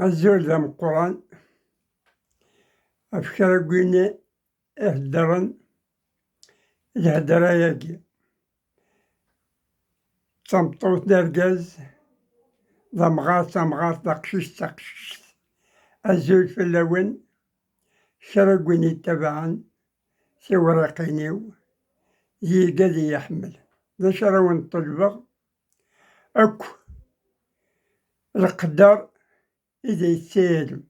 الزول ذا من القرآن أفكار قويني إهدرن الهدرة ياكي تمطوط نرقز ذا مغاط ذا قشيش تقشيش الزول في اللون شرا قويني تبعا سي ورقينيو زي قدي يحمل ذا شرا وين طلبغ أكو القدر إذا يتسالم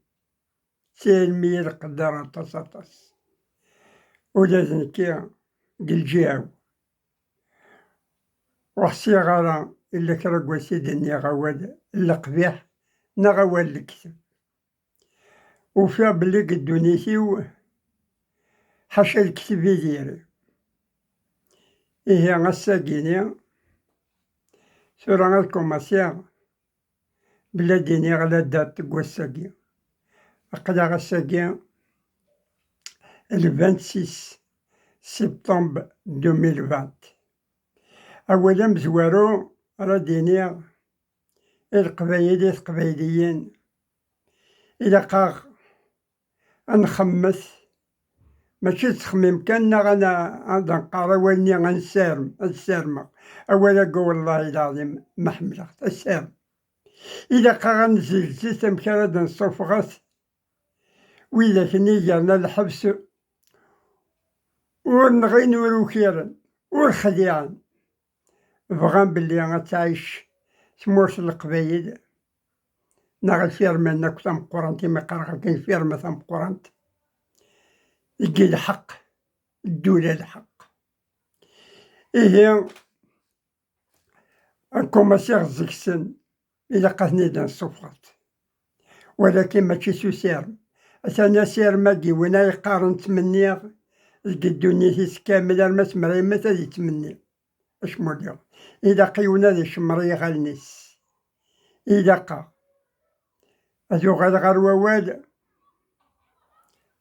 سالمي القدر أطس ولازم كي قلجاو وحسي غالا إلا كرقوا سيدني غوال القبيح نغوال الكتب وفيها بلي قدونيسيو حاشا الكتب يديري إيه غساقيني سورة الكوماسيا بلا ديني غلا دات قوساقي أقدا غساقي 26 سبتمبر 2020 أولا مزوارو راه ديني القبايليين إلا قاغ نخمس ماشي تخميم كان غادا نقرا والني غنسارم أولا قول والله العظيم ما حملت السارم إلا قا غنزل زيت مكان نصفغت وإلا كني جانا الحبس ونغين وروكيرن والخديعن بغان بلي غتعيش تمورس القبايل ناغ الفيرما ناك ثم قرانتي ما قرا كاين فيرما ثم قرانت يجي الحق الدولة الحق إيه الكوماسير زكسن إلا قاثني دا نصفغت ولكن ماشي سو سيرم أثنا سيرم ماكي وين يقارن تمنيغ الدنيا كامل ما تمري متى يتمني اش مولي إذا قيونا ذي شمري غالنيس إذا قا أذو غاد غار وواد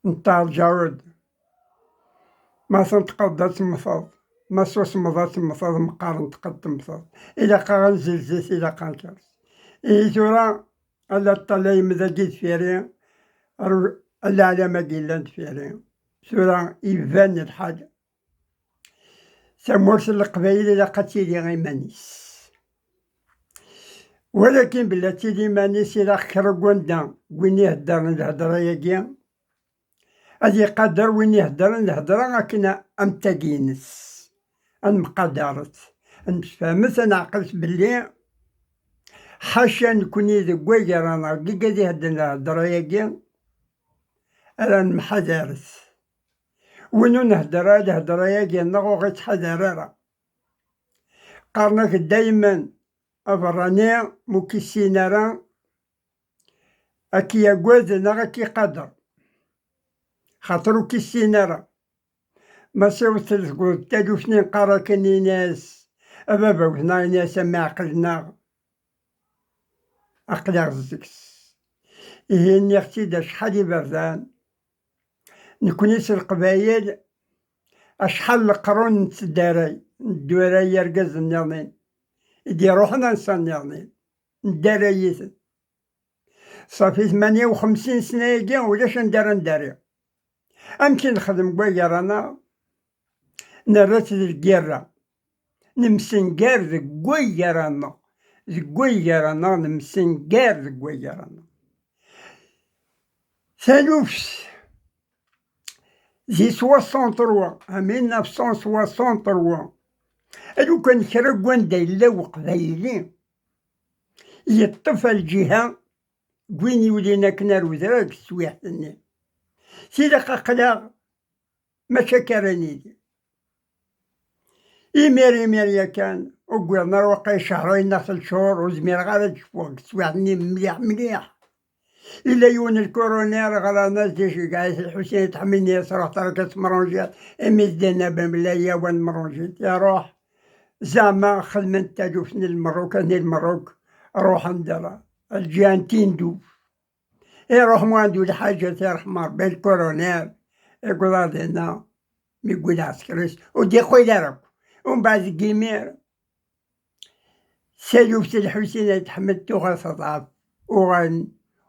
نطال جاود ما تنتقضى تمثض ما سوس مضى تمثض مقارن تقد تمثض إذا قا غنزلزل إذا قا كارس إيه تورا ألا طلعي مذا جيت فيرين ألا على ما قيلان فيرين سورة يبان الحاجة تمورس القبايل إلا قتيلي غيمانيس ولكن بلا تيلي مانيس إلا خرقون دا وين يهدر الهدرة ياكي هادي قدر وين يهدر الهدرة غاكنا أمتاكينس أنمقدرت نتفاهمت نعقلت بلي حاشا نكوني ذي كواكر أنا كي قادي يهدر الهدرة ياكي أنا نمحذرت وينو نهدر الهدرة ياكي نغو غيتحذر قارناك دايما أفراني مكسينا راه أكي يقواد نغا كي قدر خاطرو كيسينا راه ما سوت تقول تالو سنين قرا كني ناس أبابا وثنا ناس ما عقلنا عقل غزكس إيه إني أختي دا شحال يبردان نكونيس القبايل أشحال القرون نتداري ندوراي يرقز النظام إدي روحنا نصنعني نداريثن صافي 58 سنة ياكي ولاش نداري أمكن نخدم كواكر أنا نرات الكيرة نمسنكار ذي كواكر أنا نمسنكار ذي كواكر أنا ثالوفس زي 63 1963 ألو كان كرا كواندا إلا وقبايلي يطفى الجهة كوين يولينا كنا وذراك السويحتني سيدا قاقلا ماشا كرانيدي إيمير كان وقوينا روقي شهرين ناخل شهور وزمير غادا تشوفوك سويحتني مليح إلا يون الكورونير غالا ناس ديش قايس الحسين يتحملني صراحة تركت مرونجات إميزدنا بملا يا وين مرونجات يا روح زعما خدمت تالوفني المروك هني المروك روح ندرا الجيان تندوف روح مواندو الحاجة يا رحمة ربي الكورونير يقول هنا يقول عسكريس ودي خويا راك ومن بعد كيمير سالوفت الحسين يتحمل توغا تضعف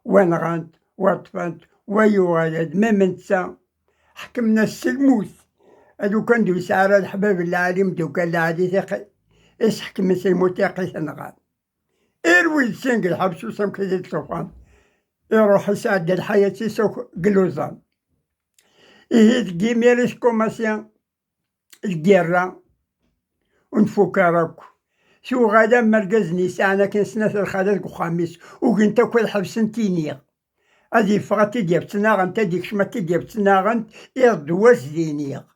ونغانت وطفنت ويولد ما منسى حكمنا السلموس هادو كان دو سعر الحباب العالم دو كان العادي ثقي إيش حكم السلموس تاقي ثنغان إروي السنق الحبس وسام كذا الطوفان يروح يساعد الحياة سوق قلوزان إيه تجيميريش كوماسيان الجيرة ونفوكاروك شو غادا مركز نيسان كان سنة الخالد وخامس وكنت كل حبس نتينيا هذه فغتي ديال تناغن تديك شما تديال تناغن يردواس دينيا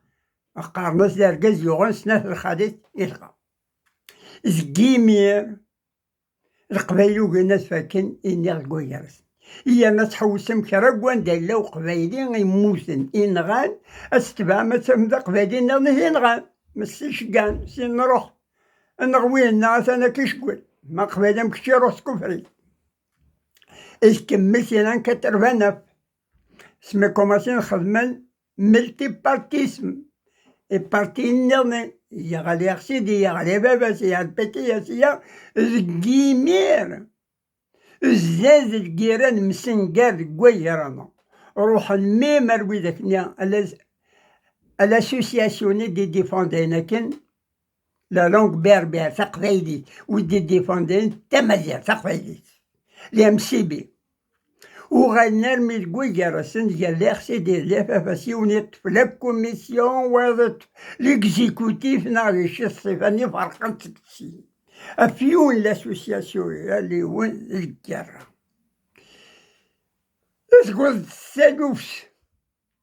أقارناس داركاز يوغن سنة الخالد يلقى زكيمير القبايل وقلنا فاكن إني القويرس هي ناس حوسم كراكوان دايلا وقبايلي غيموتن إنغان أستبع ما تمدا قبايلي نغني إنغان مسيش كان سي نروح نغوين ناس أنا كيشكول ما قبايلي مكشي روح كفري إيش كملت أنا كتربانف سمي كوماسين خدمان ملتي بارتيسم بارتي نغني يا غالي أخسيدي يا غالي باباسي يا البيتي يا سيا زكيمير الزاز الجيران مسنقار قويرانا روح الميمر وذاكنيا الاسوسياسيون دي ديفوندين كن لا لونغ بيربير تقبايلي ودي ديفوندين تمازيغ تقبايلي لام سي بي وغنرمي القويرا سن ديال ليغسي ديال لافافاسي ونيط في لا كوميسيون وضت ليكزيكوتيف ناري شي الصيفاني فرقان تكسي أفيون لاسوسياسيون اللي وين الجرة تقول السالوفس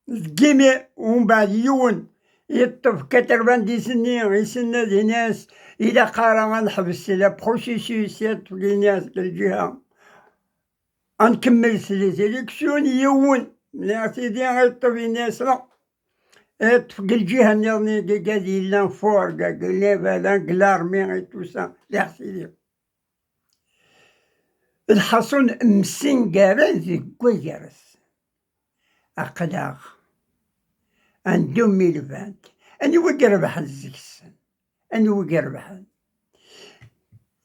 الجيمي ومن بعد يون يطف 90 سنين يسنى دي ناس إلا قارا غنحبس لا بروسيسيوسات في الناس الجهة غنكمل لي زيليكسيون يون لا سيدي غيطف الناس لا في الجهة اللي قاعدين لانفور قاعدين لارمي تو سا لا سيدي الحصون مسنقارن في كويرس أقلاغ ان 2020 أني وقربح الزكسن أني وقربح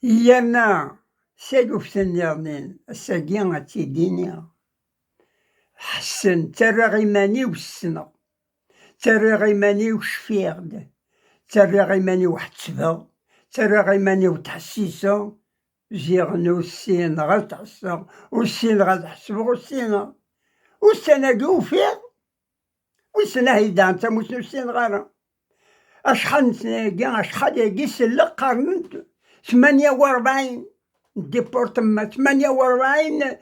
يانا سالوف سنيرنين الساقيان تيدينيا حسن ترى غيماني والسنة ترى غيماني وشفيغد ترى غيماني وحتسبا ترى غيماني وتحسيسا زيغنو السين غتحسا والسين غتحسبا والسين والسنة قوفيغ والسنة هيدا انت موسنو السين غارة أشحال نتناقي أشحال ياقي سلق قارنت 48 ديبورتما 48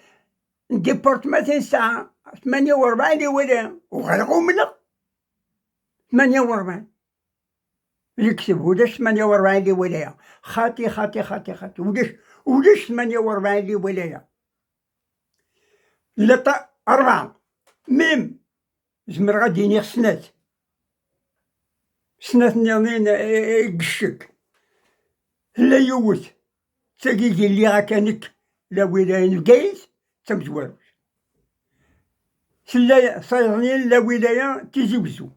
ديبورتماتين ساعة 48 لي ولا وغرقو ملا 48 يكتب وداش 48 لي ولاية خاطي وداش 48 لي ولاية لا 4 ميم زمر غادي ينيغ سنات نيرنين يقشك لا يوت تاقيكي اللي غاكانك لا ولاية القايس تمزواروش سلا صايغنين لا ولاية تيزوزو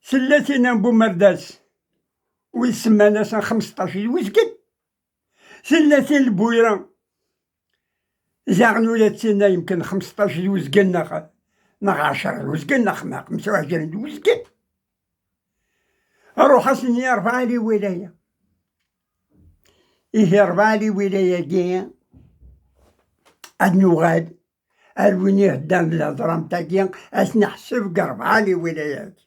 سلاتينا بو مرداس ويسمى ناس 15 وزقن سلاتين البويرة زاغنو لاتسينا يمكن 15 وزقن ناغ 10 وزقن ناغ 25 وزقن أروح أسني 4 لي ولاية إيه 4 لي ولاية كيا النوغاد الويني هدان الهضرام تاكيا أسني حسب 4 لي ولايات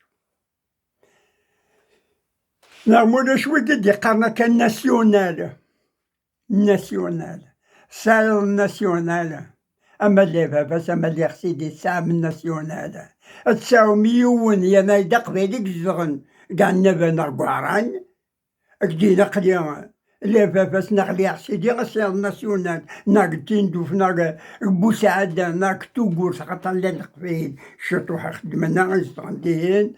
نعمل شوي قد يقارنا كان ناسيونال سال ناسيونال أما اللي باباس أما اللي خسيدي ساعة من ناسيونال تساو ميون يا نايدا قبيلك زغن كاع نبانا قواران أكدينا قليا اللي باباس نغلي خسيدي غسال ناسيونال ناق تندوف ناق بوسعادة ناق توقور سقطا للقبيل شطوح خدمنا غيزغندين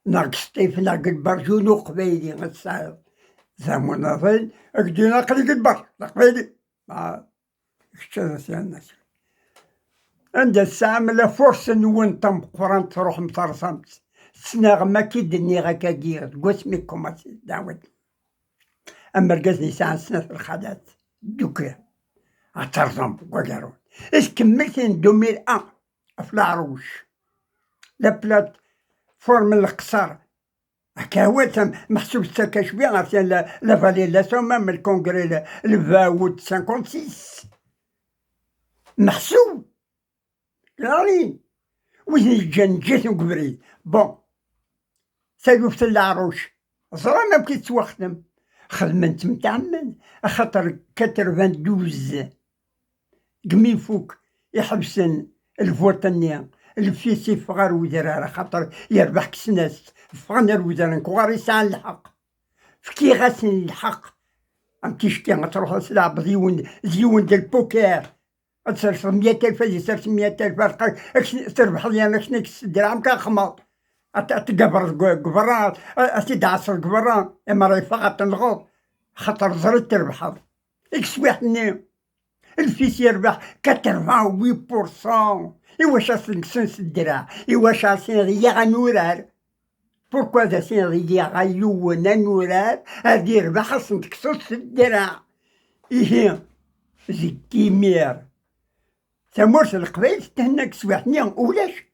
ناق سطيف ناق البرجون قبيلي غتساعد زامو نظل أكدينا قلي البر قبيلي كشتا سي الناس عند الساعة ملا فرصة نون تم قران تروح مطرسمت سناغ ما كيدني غاكا كيغ قسمي كوماسي دعوت أما رقزني ساعة سنة الخدات دوكا اترزم وقالوا اش كملتين 2001 في العروش لا بلات فورم القصر هكا هو محسوب ساكا شويه عرفتي لا فاليداسيون مام الكونغري الفاوت 56 محسوب كلارين وين جات وقبري بون سالوفت العروش زرا ما بقيت تخدم خدمت متعمد خاطر 92 قمي فوق يحبسن الفوطنية الفيسي فغار وزرار خاطر يربح كسناس فغنا الوزران كوغار يسعى الحق فكي غاسن الحق ام تشكي غتروح تلعب زيون ديال البوكر تصرف 100,000 يصرف 100,000 تربح لي انا كنيك درهم كنخمر تقبر قبران تدعسر قبران اما راهي فقط الغوط خاطر زرت تربح اكس واحد الفيس يربح 88%. إواش سنكسنس الدراع إواش سنغيا غنورار بوركوا دا سنغيا غيونا نورار هادي يربح سنكسنس الدراع إيه زكي مير تمورس القبايل تهنا كسوحني ولاش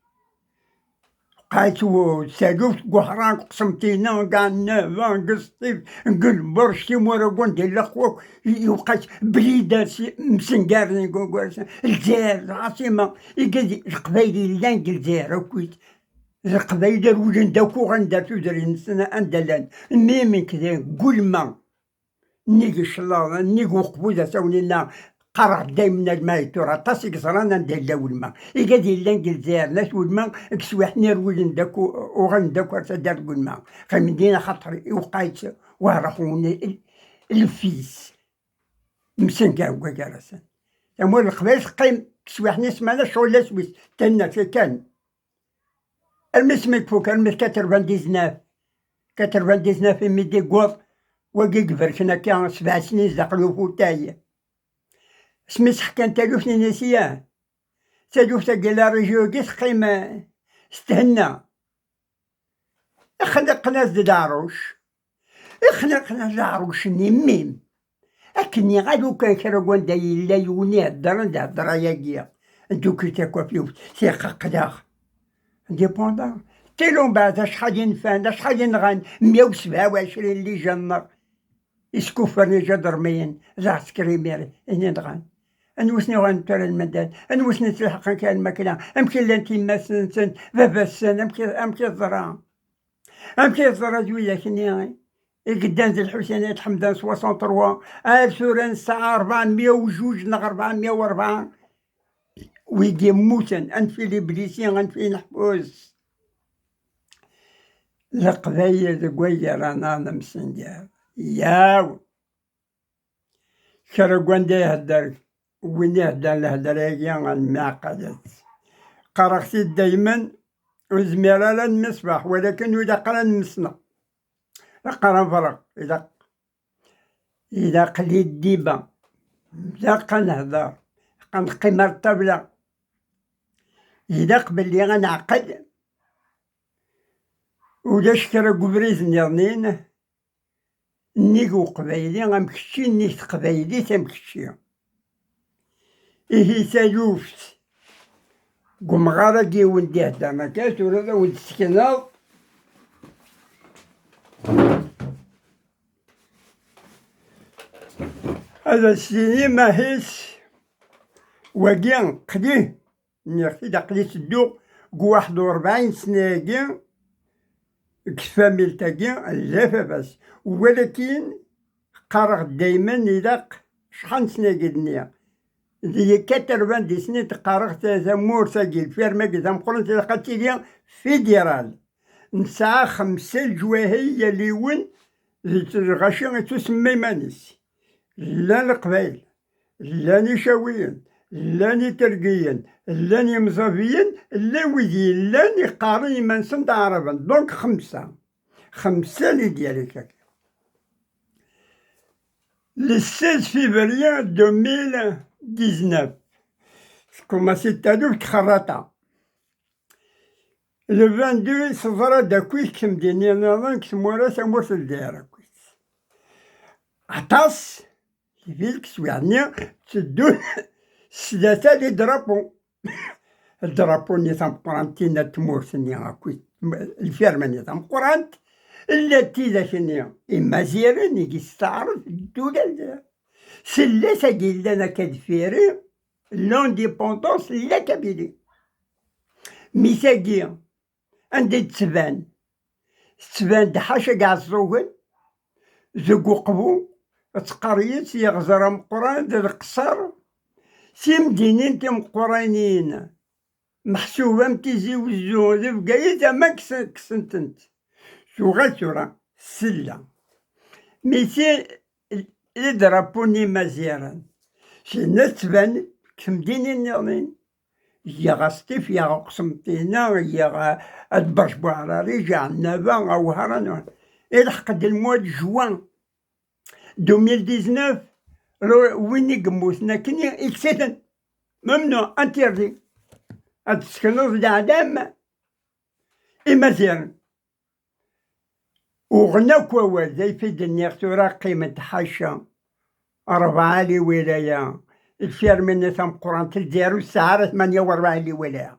قايتو سالوف قهران قسمتينا كاع نافا قسطيف نقول برشتي مورا قون ديال الاخوك يوقات بليدة مسنقارني قول الجزائر العاصمة يقال القبايل لان الجزائر وكويت القبايل الولن داكو غنداتو درين سنة اندلان ميمن كذا قول ما نيجي شلاض نيجي قبوزة ساونينا قرع دايما الماء ترى طاسك زرانا ندير والماء يقادي لان الجزائر ناس والماء كسوحنا الولن داكو وغن داكو دار والماء خمدينا خاطر وقايت وراحون الفيس مسنكا وكارسان امور القبائل قيم كسوحنا سمعنا شغل سويس تنا كان المسمك فوق المس 99 في ميدي قوط وكي كبرشنا كان 7 سنين زقلو فوتايا سميت حكان تالوفني ناسياه تالوفتا قال رجيو قيس قيمة استهنا خلقنا العروش خلقنا العروش نميم أكني غادو كان كراكوان دايل لا يوني هدرا ياكيا انتو كي تاكوا فيهم سيقا قداخ انديبوندون تيلون بعد شحال ينفان شحال ينغان 127 اللي جا النار يسكوفرني جا درميين زعت كريميري اني نغان انوسني غنتر المداد انوسني تلحق كان الماكلة امكن لانتي ماسن بابا السن امكن الضرا امكن الضرا جوية كني قدام ذي الحسينات حمدان 63 سوران الساعة 402 404 ويجي موتن انفي لبليسين انفي نحبوس القبايل قوية رانا مسندير ياو كراكوان دا يهدر وين يهدر الهدرية المعقدات قرختي دايما وزميرة المصباح ولكن إذا قرا المصنع قرا فرق إذا قليت ديبا إذا قنهضر قنقيم الطبلة إذا قبل لي غنعقد ولا شكرا قبريز نيرنين نيكو قبايلي غمكشي نيت قبايلي تمكشي إيه سالوفت قم غارقي وندي هدا مكاس ولا ولد سكناض هذا السيني ماهيش وكان قديه نيختي دا قديت الدو 41 سنة كان كفاميل تاكي اللافة بس ولكن قرغ دايما يدق شحال سنة قدنيا دي 90 سنة تقارغ تزمور تاكي الفيرما كذا مقولن تلقاتي ليا فيدرال نسعى 5 الجواهية ليون غاشي تسمي مانيس لا القبايل لا نشاويين لا نترقيين لا نمزافيين لا ويديين لا نقارن منسن عربا دونك 5 اللي ديالك هكا le 16 février 2019 كوماسي تالوف تخرطا le 22 صدرا داكويس كمديني نظام كسمورا سمورس الديارة كويس عطاس فيلك سويعني تدون ثلاثة لي درابو الدرابو ني تمقرانتينا تمورثني هاكوي الفيرما ني تمقرانت التي ذاكني إما زيرن يستعرض الدولة سلسة لنا كدفيري لونديبوندونس لا كابيلي ميساقي عندي تبان حاشا قاع الزوغن زقو قبو تقريت يغزر مقران ذا القصر سي مدينين مقرانين محسوبة متيزي وزو ذي بقايا ما كسنتنت شو غاتورا سلة ميسي يضربوني مزيرا شي ناس تبان كمدينين نيرين يا غاستيف يا قسمتينا يا ادبرش بوعراري جا النبا او هران الحق المواد جوان 2019 وين يقموسنا كني اكسيتن ممنوع انتردي اتسكنوز العدام مزيان وغنا كوا زي في الدنيا ترى قيمة حاشا 4 لي ولاية الفير من ثم قران تلدير وسعر 48 لي ولاية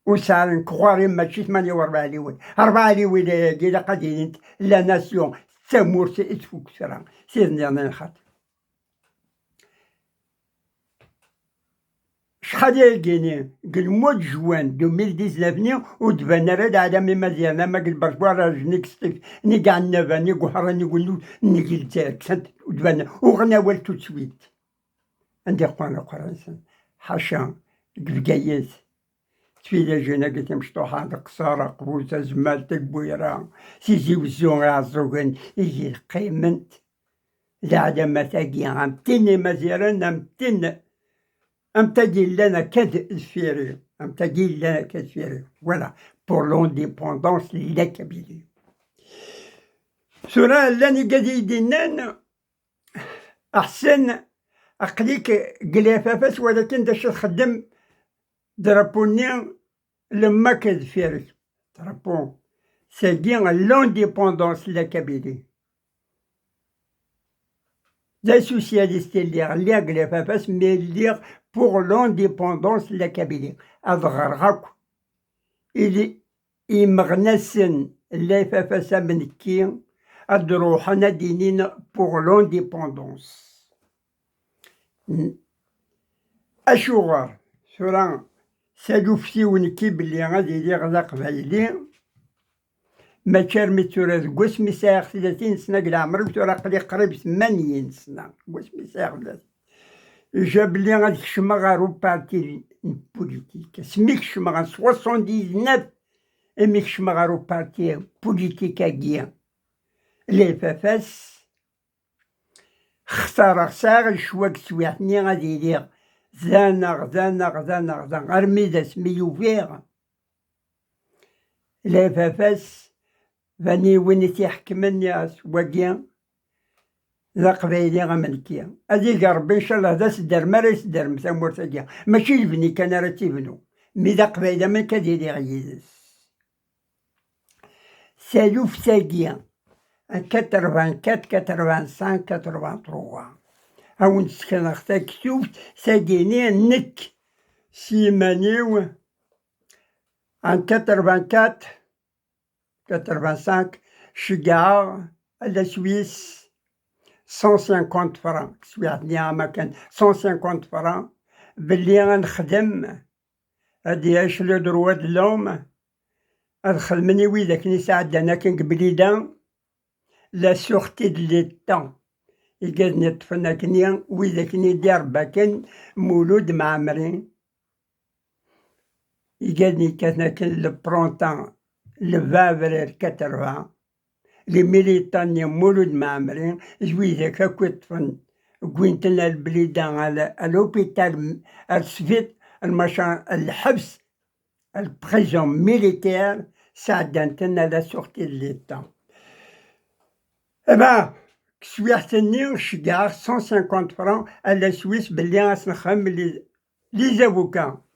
وسعر كواري ماشي 48 لي ولاية 4 لي ولاية كي قاعدين لا ناسيون تمور تفوق سرا سيدنا انا نخاط شحال يلقيني قل مود جوان 2019 ودبنا راد على مزيانا ما قل برشبار نيك ستيف ني قاع النبا ني قهرة ني قلو ني قلتاك سنت ودبنا وغنا والتو تسويت عندي قوانا قرانسن حاشا قبقايات تفيدا جينا قلت مشطوحة قصارى قبوسة زمالت البويرة سيزي وزون عالزوغن يجي قيمنت زعدا مساقي عمتني مزيران عمتن امتاقي لنا كد الفيري امتاقي لنا كد الفيري فوالا بور لونديبوندونس لا كابيلي سورا لاني قادي يدينان احسن اقليك قلافافاس ولكن داش تخدم درابوني لما كد فيري درابون ساقي لونديبوندونس لا كابيلي les socialistes اللي قلافافاس مي اللي pour l'indépendance la Kabylie أضغرغاك إلي إمغنسن اللي فافاسا منكي أدروحنا دينين pour l'indépendance أشوغر سورا سالوفتي ونكي بلي غادي يدير غدا قبايلي ما كرمي تورا قوس مساغ 30 سنة قل عمرو تورا قلي قريب 80 سنة قوس مساغ 30 جاب لي غادي كشما غارو بارتي بوليتيك سميك كشما غا 79 امي كشما غارو بارتي بوليتيك كيا لي فافاس اختار خسار الشواك سويحني غادي يدير زانغ ارميدا سميو فيغ لي فافاس فاني وين تيحكمن يا سواقيا ذا قبايلي غملكيا هادي ربي ان شاء الله هذا سدار ما راه يسدار مثلا مرتجع ماشي البني كان راه تيبنو مي ذا قبايلي ما كديري غيزس سالوف ساقيا 84 85 83 هاو نسكن اختك كتوفت ساقيني نك سيمانيو عن 84 85 شقاع على سويس 150 فرانك سويعتني عاما كان 150 فرانك باللي غنخدم هادي عيش لو دروا د لوم هاد خدمني ويداك نساعد انا كان قبليدا لا سورتي د ليتا يقادني طفنا كنيا ويداك ندير باكن مولود معمرين يقادني كاتنا كان لبرونتان لفافرير 80 لي ميليتاني مولود معمرين زويداك هاكا طفن قوينتنا البليدان على الوبيتال السفيت المشان الحبس البريزون ميليتير ساعدتنا لا سورتي د ليتا ابا كسويحتني شقاع 150 فران على سويس بلي غنخدم لي زافوكا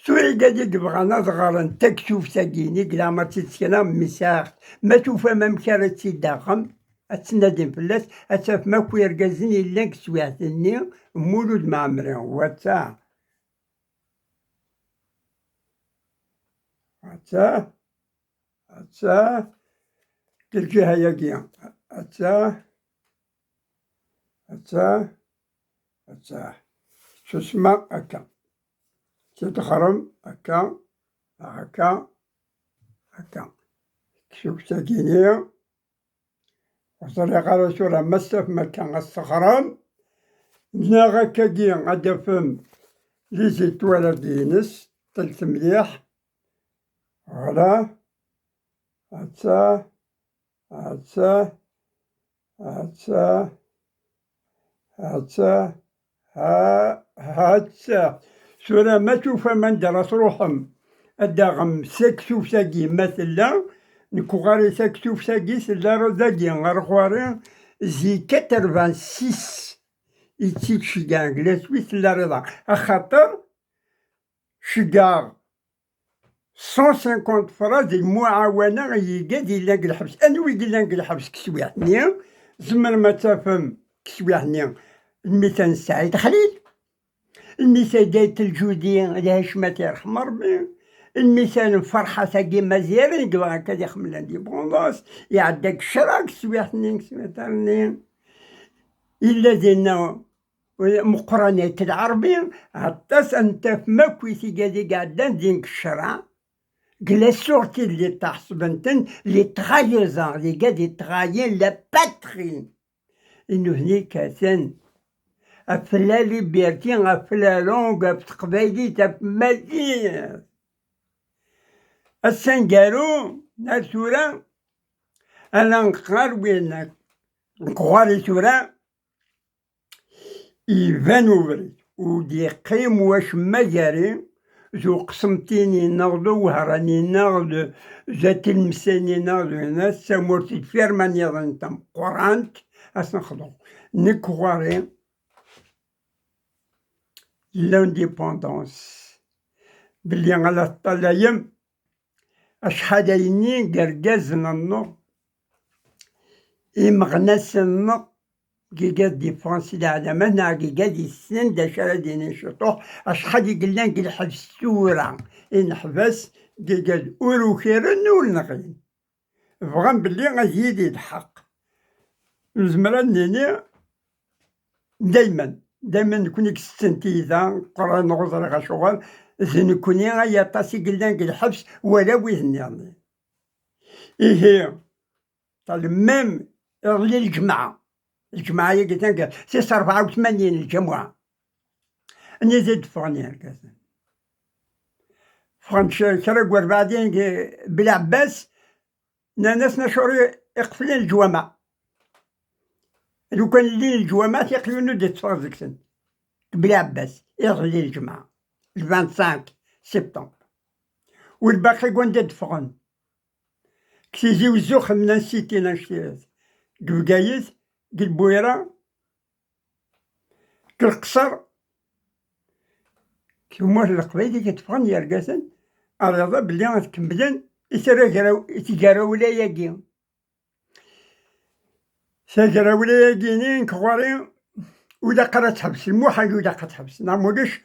سوري قادي بغانا صغارن تكشوف ساقيني قلا ما تتسكنا مساخت ما توفى ما مكارت سيداخم أتنادم فلاس أتاف ماكو يرقازين إلا كسويعتني مولود معمري وتا تلقيها ياكيا أتا شو اسمه هكا تتخرم هكا شوف ساكينية وطريقة رسولة مسف مكان الصخرام ناغا كاكيا غادا فم ليزي توالد ينس تلت مليح فوالا هاتسا سورة ما تشوف من درس روحهم الداغم سكسوف ساقي مثلا نكو غاري سكسوف ساقي سلا رزاقي غار خواري زي 86 يتيك شقاق لاسوي سلا رضا أخاطر شقاق 150 فراز المعاونة غيقاد يلاق الحبس أنو يلاق الحبس كسويحني زمر ما تفهم كسويحني المثال سعيد خليل المثال دايت الجودي لها شمات يرحم ربي المثال فرحة ساقي مزيان يدوا هكا يخمل عندي بونداس يعداك الشراك كسويحني كسويحني إلا دينا مقرنات العربي عطاس أنت في ماكويتي قادي قاعدان دينك الشرع قلا سورتي اللي تحسبنتن لي تغايزان اللي قادي تغاين لا باتري إنو هنيك كاسن أفلا ليبيرتي أفلا لونغ أفتقبايلي تاف مالير السنقارو نار سورة أنا نقار وين نقواري سورة إيفان وبريد ودي قيم واش مجاري زو قسمتيني نغدو وهراني نغدو زات المساني نغدو ناس سامورتي فيرماني ظنتم قرانت أسنخدو نكواري لانديبوندونس بلي على الطلايم أشحال يني قرقاز ننو إمغناس النو كيكا ديفونسي العالم هنا كيكا السن دا شرادين نشطوح أشحال يقلان كي الحبس سورة نحبس كيكا الأورو خيرن والنغين بغان بلي غازيدي الحق نزمر نيني دايما نكوني كستنتيزا قران غزر غشغل زين كوني غايا طاسي قلان كي الحبس ولا ويهني إيه طال ميم غلي الجمعة هي قلت سي 84 الجمعة أني زيد فغني هكذا فغنت شرق وبعدين بالعباس ناس نشوري يقفلين الجوامع لو كان الليل الجوامع يقفلونو دي تفرزكسن بالعباس يغلي الجمعة 25 سبتمبر والباقي كون دفغن كيجيو الزوخ من السيتي نشتيات قبقايز البويرة القصر كيموت القبايلي كتفغن يرقاسن الرضا بلي غتكملن يتقراو ولا ياكي ساقراو ولا ياكينين كغواري ودا قرا تحبس الموحل ودا قتحبس نعمولش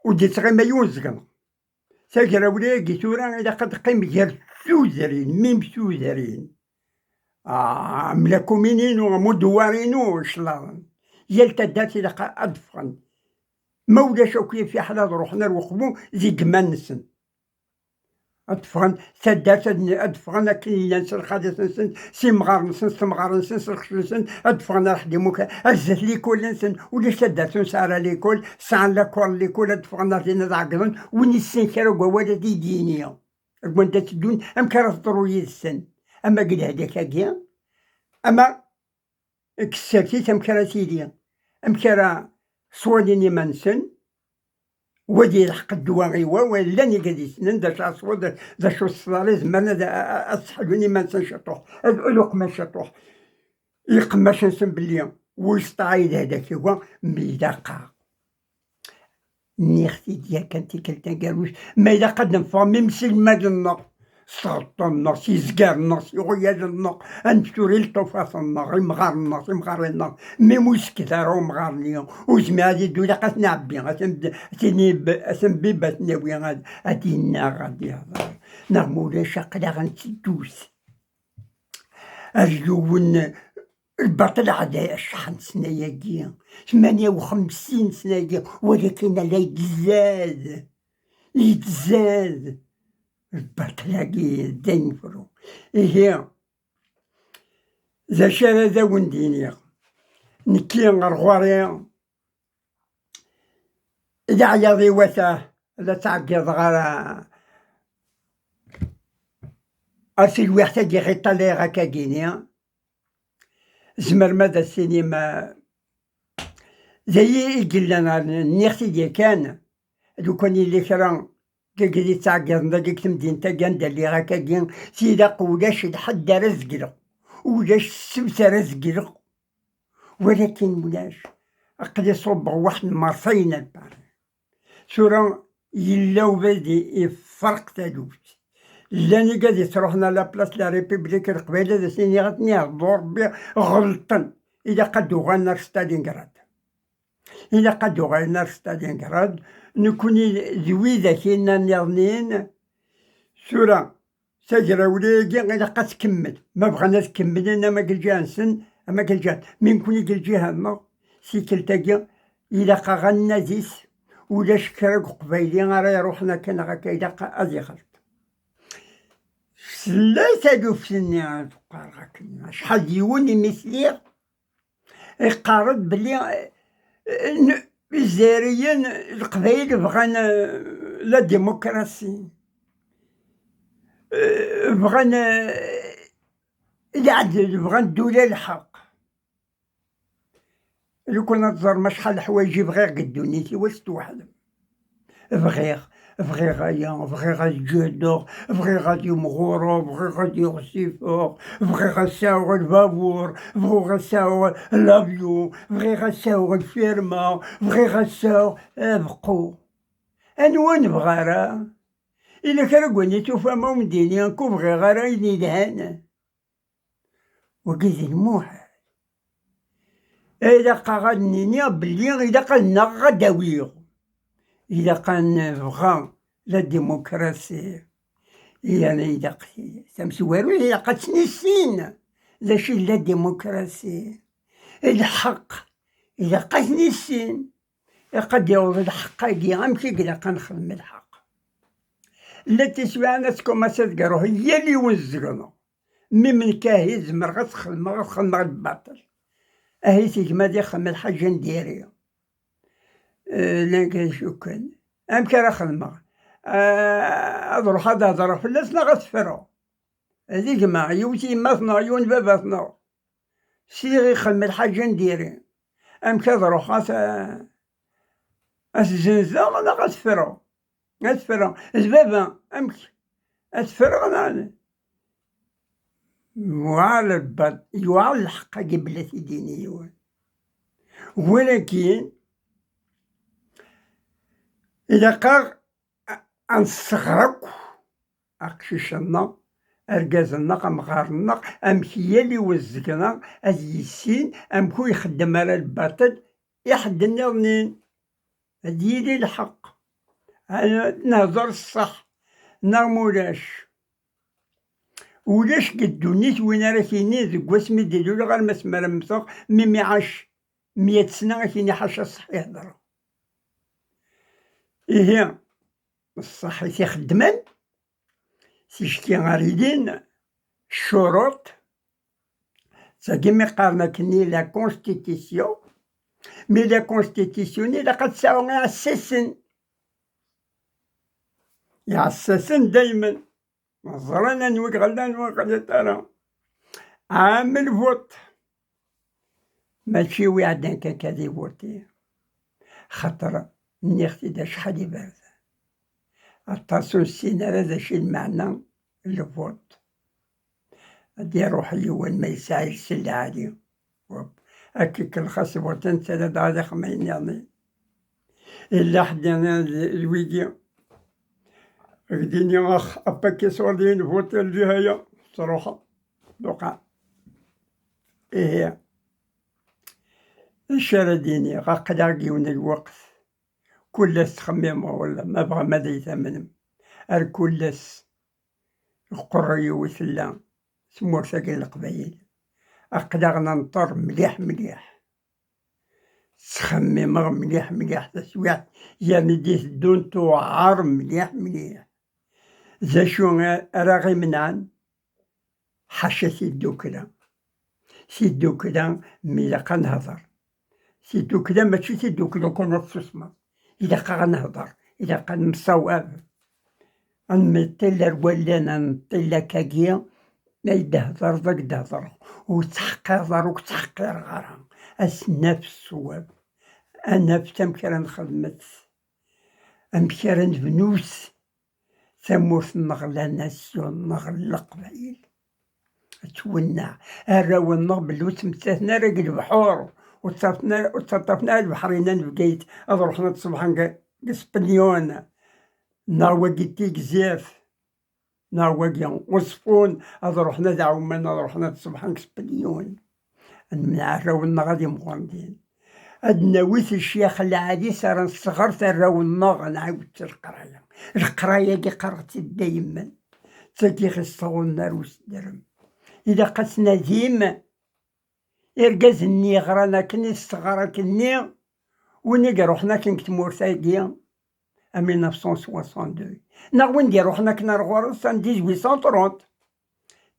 ودي تغيما يوزقنا ساقراو ولا ياكي تورا إذا قد قيم غير سوزرين ميم سوزرين ملاكومينين ومدوارين وشلارن يالتا دات إذا أدفغن مولاش أوكي في حلا روحنا نوقفو زي كمان نسن أدفغن سادات أدفغن كي نسن خادس نسن سمغار نسن سمغار نسن سرخش نسن أدفغن راح ديموك أزت ليكول نسن ولاش سادات نسارة ليكول سان لاكول ليكول أدفغن راح ضاقلن ونسن كارو ولا دي دينيا وانت تدون أم كرا تضروي السن أما قل هداك هاكيا أما كساتيت أم كرا سيديا أم كرا صواليني منسن ودي الحق الدواغيوا ولاني قادي سنن دا شاصود دا شو الصلالي زمان دا أصحابني منسن شطوح الألوق ما شطوح يقماش نسن بلي ويستعيد هداك هو ميداقا نيختي ديالك انتي كلتا قالوش ما إذا قد نفهم ميمسي المال النار سطنا سيزقارنا سيغيالنا أنتوري الطفاصنا غيمغارنا سيمغارنا مي مسكتة رو مغارني وزمي غادي دولا قاس نعبي أسنبي باتناوي غادينا غادي يهضر نغمولا شاقلا غنتدوس أرجون البطل عدا شحال سناياكي 58 سناياكي ولكن لا يتزاد البطلاكي دينفرو إيه ذا شارع ذا ونديني نكي غرغوري إذا عياضي وثاه لا تعقد غير أرسل ويحتاج غيطالي غاكا كينيا زمر مدى السينما زي قلنا نيختي دي كان لو كان اللي كرا كي تعقدنا ديك تمدين تاكان دالي غاكا كين سيدا ولاش لحد رزقلو ولاش السمسة رزقلو ولكن ولاش أقد يصب واحد مرتين الباري سورة يلاو بادي يفرق تالوت لاني قادي تروحنا لابلاس لا ريبوبليك القبيلة ذا سيني غتني هضور بي غلطن إذا قدو غانا في ستالينغراد إذا قدو غانا في ستالينغراد نكوني زويدة كينا نيرنين سورة سجرة وليكي غير قد تكمل ما بغانا تكمل أنا ما قل جان سن أما قل جان من كوني قل جهة سيكلتاكي إذا قا غانا زيس ولا شكرك قبيلي غير يروحنا كان غاكا إذا أزي غلط ثلاثة دوف سني غتوقع غاكا شحال ديوني مثلي يقارب بلي الجزائريين القبايل بغان لا ديمقراطي بغان العدل بغان الدولة الحق لو كنا تزور ما شحال الحوايج بغير قدونيتي واش توحد بغير غايا بغير غادي بغير غادي مغورة بغير غادي غسيفور بغير غساوغ البابور بغير غساوغ لافيو بغير غساوغ الفيرما بغير غساوغ بقو أنوا نبغى راه إلا كان كوني توفى ما مديني نكو بغي غير يدي دهان وكيزي الموحل إذا قا غادنيني بلي إذا قلنا غداويغ إذا كان بغا لا ديمقراطي يعني إذا قتي تمسوارو إذا قتني السين لاش لا ديمقراطي الحق إذا قتني السين قد يوض الحق يجي غمشي كدا كنخدم الحق لا تسوى ناسكم ما تذكرو هي اللي وزقنا من كاهي زمر غتخدم الباطل أهي تيجما دي خدم الحاجة نديري لكن شو كان أمكن راه خدمة أضرب هذا هضر فلسنا غتفرو هذيك ما عيوتي ماثنا عيون باباتنا سيري خدم الحاجة نديري أمكن ضروح الزنزة أنا غتفرو زبابا أمكن أتفرو أنا وعلى البط وعلى الحق قبلتي دينية ولكن إذا قار أنصغرك أقششنا أرجازنا قمغارنا أمكي اللي وزقنا أزيسين أمكو يخدم على الباطل يحدنا منين هديلي الحق أنا نهضر الصح نغمولاش ولاش قدونيت وين راه كاينين ذوك واسمي ديالو غير ما سمى مسوق مي عاش 100 سنة كاين حاشا الصح يهضر إيه الصح تيخدمان تيشتي غاريدين الشروط كيما قارنا كني لا كونستيتيسيون مي لا كونستيتيسيون إلا قد ساو يعسسن دايما نظرنا نوك غلا نوك غلا ترى عامل فوت ماشي وعدان كان كذي فوتي خاطر نيختي دا شحال يبارد التصون السينا هذا شي المعنى الفوت هادي روحي وين ما يسعي السلة عادي هاكيك الخاص فوتن ثلاث هذا خمين يعني إلا حدنا الويديو هكديني أخ أباكي صوالين فوتي الجهاية صراحة دوقا إيه الشرديني غاقداقي من الوقت كلس تخمم ولا ما بغى ما يثمن الكلس قري وثلا سمور ساكن القبايل أقدرنا نطر مليح مليح تخمم مليح مليح تسويع يعني ديت دون توعر مليح مليح ذا شو راغي منعن حاشا سيدو كدا سيدو كدا ميلا نهضر سيدو كدا ماشي سيدو كدا كون تسمع إذا غنهضر إذا نصواب نمثل ولا نمثل كاكيا ما يدهضر ذاك دهضر وتحقر وتحقر غرام أسناف الصواب أنا في تمكرا خدمت أمكرا بنوس ثموث نغلا ناسيون نغلا قبايل تولنا الراو النغبل وتمتثنا راك البحور وتصطفنا البحرين بقيت أروحنا تصبحنا قسبليون ناواقي زاف ناواقي وصفون أروحنا دعوما أروحنا تصبحنا قسبليون من الراو غادي مغندين أدنا ويث الشيخ العادي صار صغرت الراو نعاود القراية القراية كي قرأت دايما تاكي خصو النار وسدرم إذا قسنا ديما إرقازني غرانا كني استغرا كني ونيقا روحنا كنكتمور ثاقيا 1962 وين دي روحنا كنا رغورسن 1830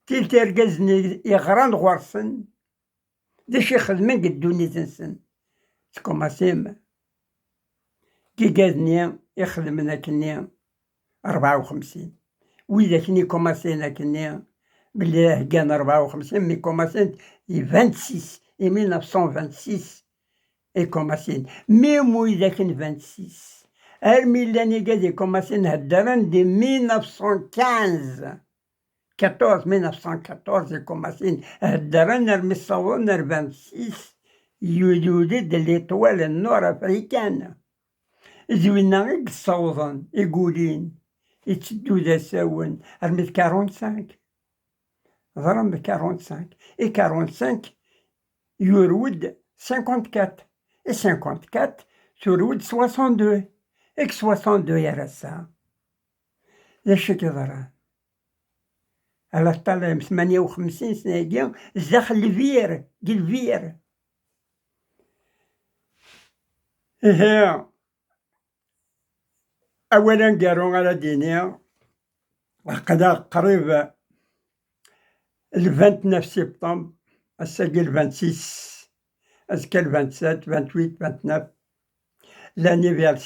تيلت إرقازني يغران غورسن داش يخدمن قدوني تنسن تكوماسيم كي قازني يخدمنا كني 54 وإذا كني كوماسينا كني بالله كان 54 مي كوماسين 26 1926 اي كوماسين ميمو إذا كان 26 الميلاني قادي كوماسين هدران دي 1915 1914 كوماسين هدران المصورون 26 يولد ليطوال النور أفريكان زوينا غير الصوضن يقولين يتسدو ذا ساون رميت 45 ضرب 45 اي 45 يرود 54 اي 54 ترود 62 اك 62 يا راسا لاش كيضرا على طالع 58 سنة كيا داخل الفير ديال الفير إيه أولا قالوا على دينيا هكذا قريب 29 سبتمبر الساقي 26 أزكى 27 28 29 l'anniversaire